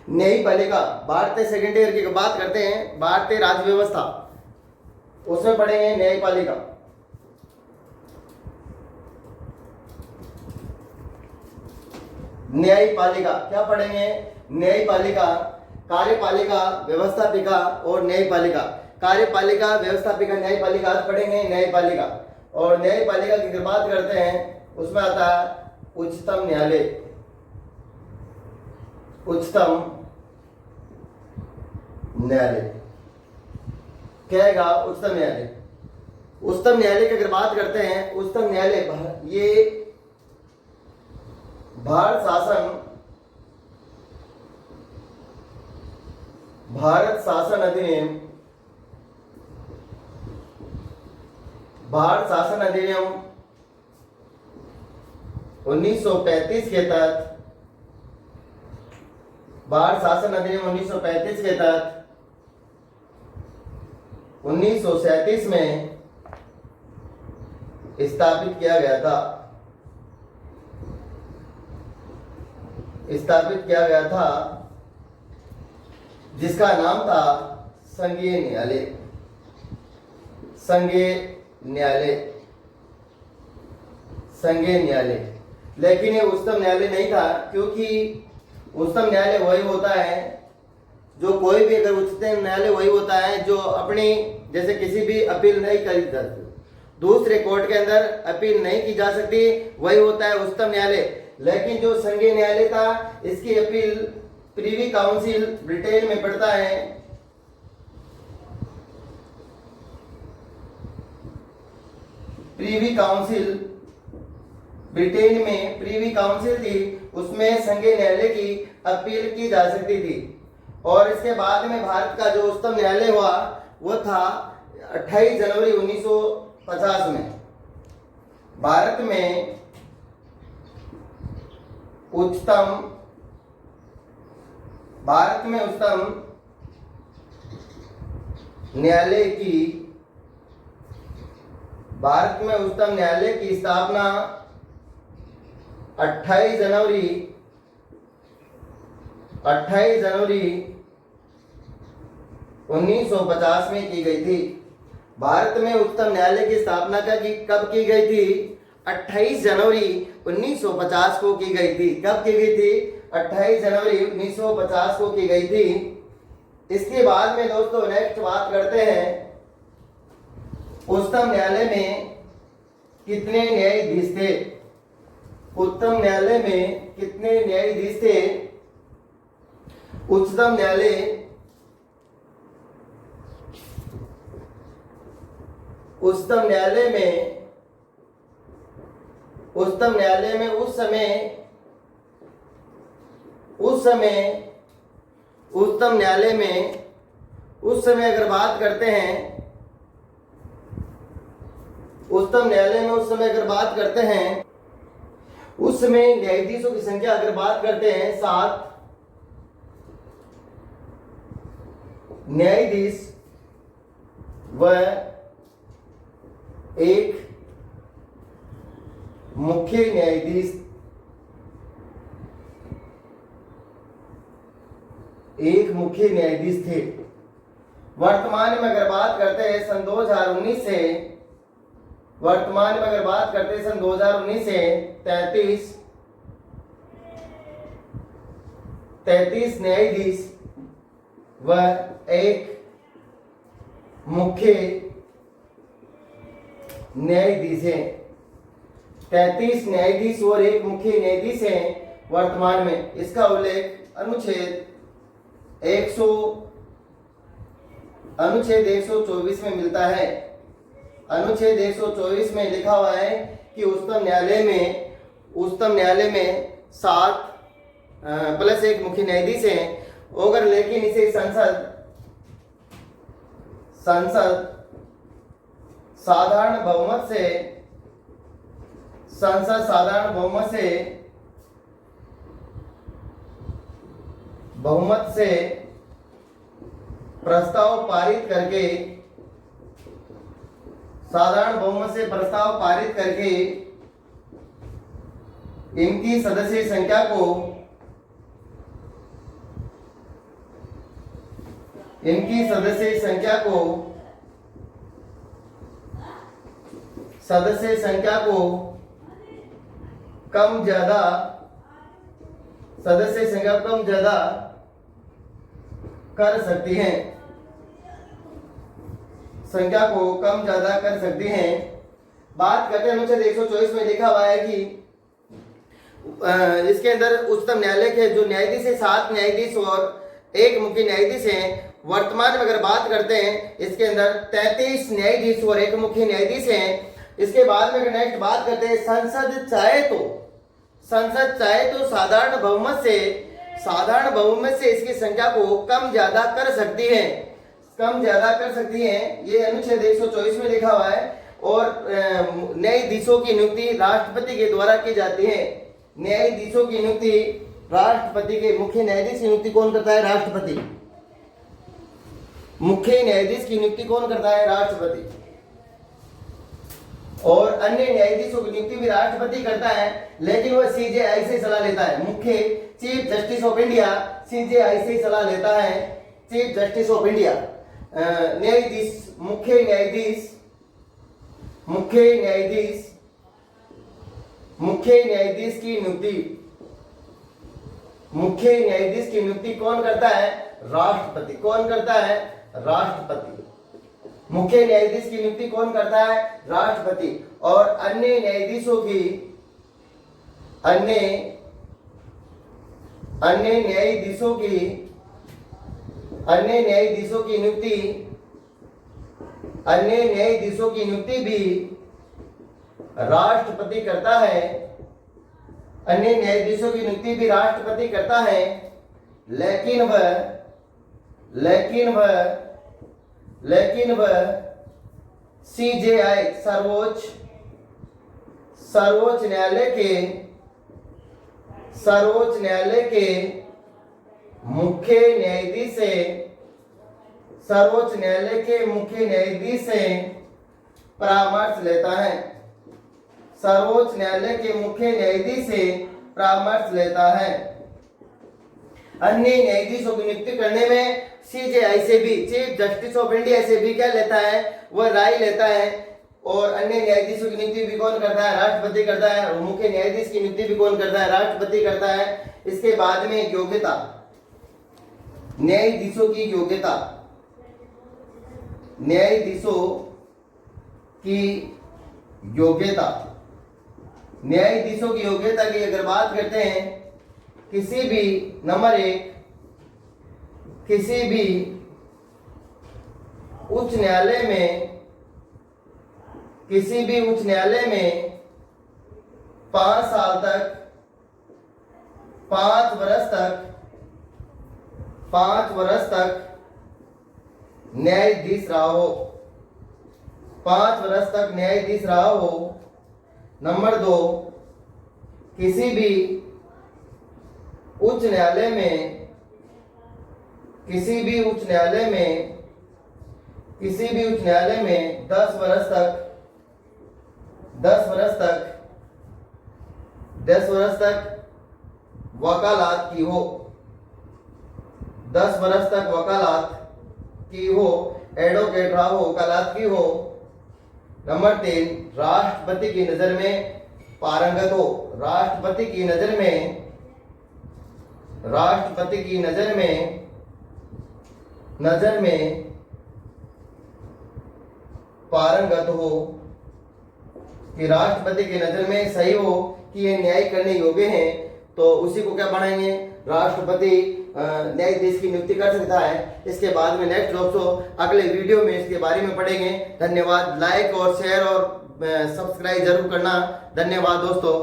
न्यायपालिका, भारतीय second year की बात करते हैं, भारतीय राज्य व्यवस्था, उसमें पढ़ेंगे न्यायपालिका। न्यायपालिका क्या पढ़ेंगे? न्यायपालिका, कार्यपालिका, व्यवस्थापिका और न्यायपालिका। कार्यपालिका, व्यवस्थापिका, न्यायपालिका आज पढ़ेंगे न्यायपालिका। और न्यायपालिका की बात करते हैं, उसमें आता है उच्चतम न्यायालय। उच्चतम न्यायालय क्या है? उच्चतम न्यायालय। उच्चतम न्यायालय की अगर बात करते हैं, उच्चतम न्यायालय ये भारत शासन अधिनियम, भारत शासन अधिनियम 1935 के तहत, भारत शासन अधिनियम 1935 के तहत 1937 में स्थापित किया गया था। जिसका नाम था संघीय न्यायालय। लेकिन ये उच्चतम न्यायालय नहीं था, क्योंकि उच्चतम न्यायालय वही होता है जो कोई भी, अगर उच्चतम न्यायालय वही होता है जो अपनी, जैसे किसी भी अपील नहीं करी जा सकती, दूसरे कोर्ट के अंदर अपील नहीं की जा सकती, वही होता है उच्चतम न्यायालय। लेकिन जो संघीय न्यायालय था, इसकी अपील प्रीवी काउंसिल ब्रिटेन में पड़ता है। प्रीवी काउंसिल ब्रिटेन में प्रीवी काउंसिल थी, उसमें संघीय न्यायालय की अपील की जा सकती थी। और इसके बाद में भारत का जो उच्चतम न्यायालय हुआ वो था 28 जनवरी 1950 में। भारत में उच्चतम न्यायालय की स्थापना 28 जनवरी 1950 में की गई थी। भारत में उच्चतम न्यायालय की स्थापना कब की गई थी? 28 जनवरी 1950 को की गई थी। कब की गई थी? 28 जनवरी 1950 को की गई थी। इसके बाद में दोस्तों नेक्स्ट बात करते हैं, उच्चतम न्यायालय में कितने न्यायाधीश थे? उच्चतम न्यायालय में कितने न्यायाधीश थे? उच्चतम न्यायालय में उस समय अगर बात करते हैं, उस समय न्यायाधीशों की संख्या अगर बात करते हैं 7 न्यायाधीश व एक मुख्य न्यायाधीश, थे। वर्तमान में अगर बात करते हैं सन 2019 से, सन 2019 से 33 न्यायाधीश व एक मुख्य न्यायाधीश है। 33 न्यायाधीश और एक मुख्य न्यायाधीश है वर्तमान में। इसका उल्लेख अनुच्छेद 124 में मिलता है। अनुच्छेद 124 में लिखा हुआ है कि उच्चतम न्यायालय में 7 प्लस एक मुख्य न्यायाधीश है। अगर लेकिन इसे संसद साधारण बहुमत से प्रस्ताव पारित करके इनकी सदस्य संख्या को इनकी सदस्य संख्या को कम ज्यादा कर सकती हैं, संख्या को कम ज्यादा कर सकती हैं। बात करते हैं अनुच्छेद 124 में लिखा हुआ है कि इसके अंदर उच्चतम न्यायालय के जो न्यायाधीश है 7 न्यायाधीश और 1 मुख्य न्यायाधीश हैं। वर्तमान में अगर बात करते हैं इसके अंदर 33 न्यायाधीश और 1 मुख्य न्यायाधीश हैं। इसके बाद में अगर नेक्स्ट बात करते हैं संसद चाहे तो साधारण बहुमत से इसकी संख्या को कम ज्यादा कर सकती है, ये अनुच्छेद 124 में लिखा हुआ है। और न्यायाधीशों की नियुक्ति राष्ट्रपति के द्वारा की जाती है। न्यायाधीशों की नियुक्ति राष्ट्रपति के, मुख्य न्यायाधीश की नियुक्ति कौन करता है? राष्ट्रपति। मुख्य न्यायाधीश की नियुक्ति कौन करता है? राष्ट्रपति। और अन्य न्यायाधीशों की नियुक्ति भी राष्ट्रपति करता है, लेकिन वह सीजेआई से सलाह लेता है। मुख्य chief justice of India CJI से सलाह लेता है। चीफ जस्टिस ऑफ इंडिया न्यायाधीश, मुख्य न्यायाधीश की नियुक्ति कौन करता है? राष्ट्रपति। कौन करता है? राष्ट्रपति। मुख्य न्यायाधीश की नियुक्ति कौन करता है? राष्ट्रपति। और अन्य न्यायाधीशों की नियुक्ति भी राष्ट्रपति करता है। अन्य न्यायाधीशों की नियुक्ति भी राष्ट्रपति करता है, लेकिन वह सीजेआई सर्वोच्च न्यायालय के मुख्य न्यायाधीश से परामर्श लेता है। सर्वोच्च न्यायालय के मुख्य न्यायाधीश से परामर्श लेता है। अन्य न्यायाधीशों की नियुक्ति करने में सीजेआई से भी, चीफ जस्टिस ऑफ इंडिया से भी क्या लेता है? वह राय लेता है। और अन्य न्यायाधीशों की नियुक्ति भी कौन करता है? राष्ट्रपति करता है। और मुख्य न्यायाधीश की नियुक्ति भी कौन करता है? राष्ट्रपति करता है। इसके बाद में योग्यता, न्यायाधीशों की योग्यता की अगर बात करते हैं, किसी भी नंबर 1 किसी भी उच्च न्यायालय में 5 साल तक 5 वर्ष तक न्यायाधीश रहा हो। 5 वर्ष तक न्यायाधीश रहा हो। नंबर 2, किसी भी उच्च न्यायालय में 10 वर्ष तक वकालत की हो। 10 वर्ष तक वकालत की हो, एडवोकेट रहा हो, वकालत की हो। नंबर 3, राष्ट्रपति की नजर में पारंगत हो। राष्ट्रपति की नजर में पारंगत हो, कि राष्ट्रपति की नजर में सही हो कि ये न्याय करने योग्य हैं, तो उसी को क्या बनाएंगे? राष्ट्रपति न्यायाधीश की नियुक्ति कर सकता है। इसके बाद में नेक्स्ट दोस्तों अगले वीडियो में इसके बारे में पढ़ेंगे। धन्यवाद। लाइक और शेयर और सब्सक्राइब जरूर करना। धन्यवाद दोस्तों।